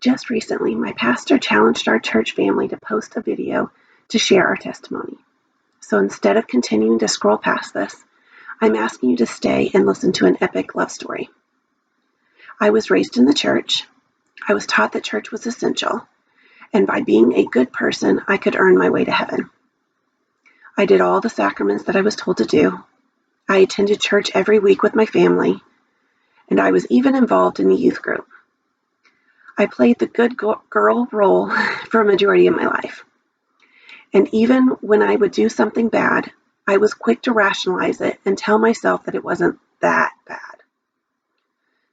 Just recently, my pastor challenged our church family to post a video to share our testimony. So instead of continuing to scroll past this, I'm asking you to stay and listen to an epic love story. I was raised in the church. I was taught that church was essential, and by being a good person, I could earn my way to heaven. I did all the sacraments that I was told to do. I attended church every week with my family, and I was even involved in the youth group. I played the good girl role for a majority of my life. And even when I would do something bad, I was quick to rationalize it and tell myself that it wasn't that bad.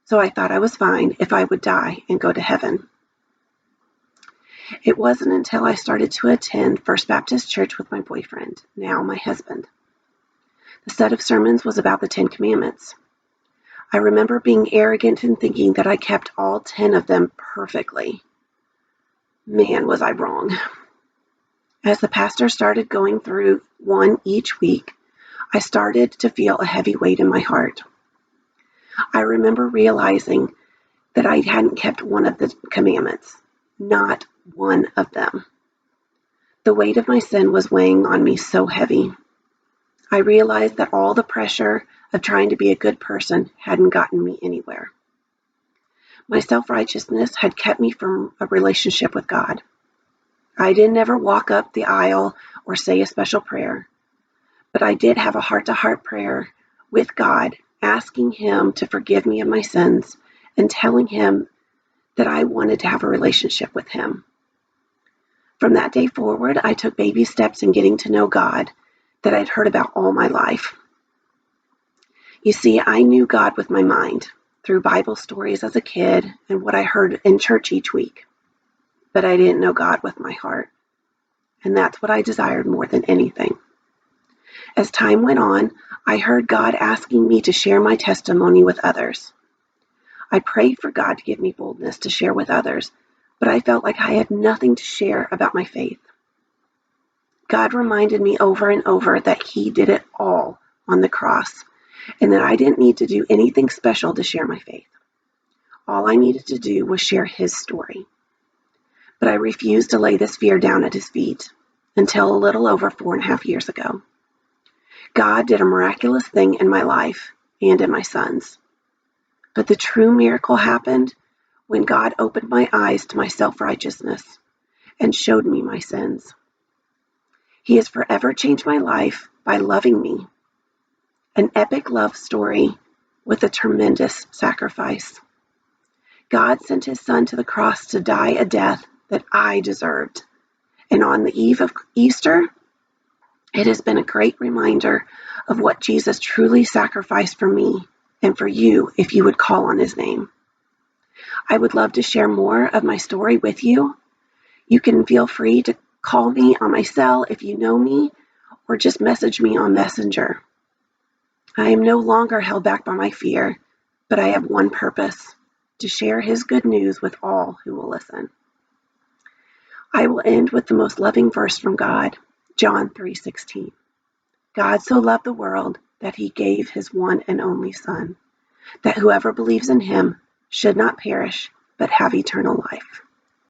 So I thought I was fine if I would die and go to heaven. It wasn't until I started to attend First Baptist Church with my boyfriend, now my husband. The set of sermons was about the 10 Commandments. I remember being arrogant and thinking that I kept all 10 of them perfectly. Man, was I wrong. As the pastor started going through one each week, I started to feel a heavy weight in my heart. I remember realizing that I hadn't kept one of the commandments, not one of them. The weight of my sin was weighing on me so heavy. I realized that all the pressure of trying to be a good person hadn't gotten me anywhere. My self-righteousness had kept me from a relationship with God. I didn't ever walk up the aisle or say a special prayer, but I did have a heart-to-heart prayer with God, asking Him to forgive me of my sins and telling Him that I wanted to have a relationship with Him. From that day forward, I took baby steps in getting to know God that I'd heard about all my life. You see, I knew God with my mind through Bible stories as a kid and what I heard in church each week. But I didn't know God with my heart. And that's what I desired more than anything. As time went on, I heard God asking me to share my testimony with others. I prayed for God to give me boldness to share with others, but I felt like I had nothing to share about my faith. God reminded me over and over that He did it all on the cross, and that I didn't need to do anything special to share my faith. All I needed to do was share His story. But I refused to lay this fear down at His feet until a little over 4.5 years ago. God did a miraculous thing in my life and in my son's. But the true miracle happened when God opened my eyes to my self-righteousness and showed me my sins. He has forever changed my life by loving me. An epic love story with a tremendous sacrifice. God sent His Son to the cross to die a death that I deserved. And on the eve of Easter, it has been a great reminder of what Jesus truly sacrificed for me and for you if you would call on His name. I would love to share more of my story with you. You can feel free to call me on my cell if you know me, or just message me on Messenger. I am no longer held back by my fear, but I have one purpose: to share His good news with all who will listen. I will end with the most loving verse from God, John 3:16. God so loved the world that He gave His one and only Son, that whoever believes in Him should not perish, but have eternal life.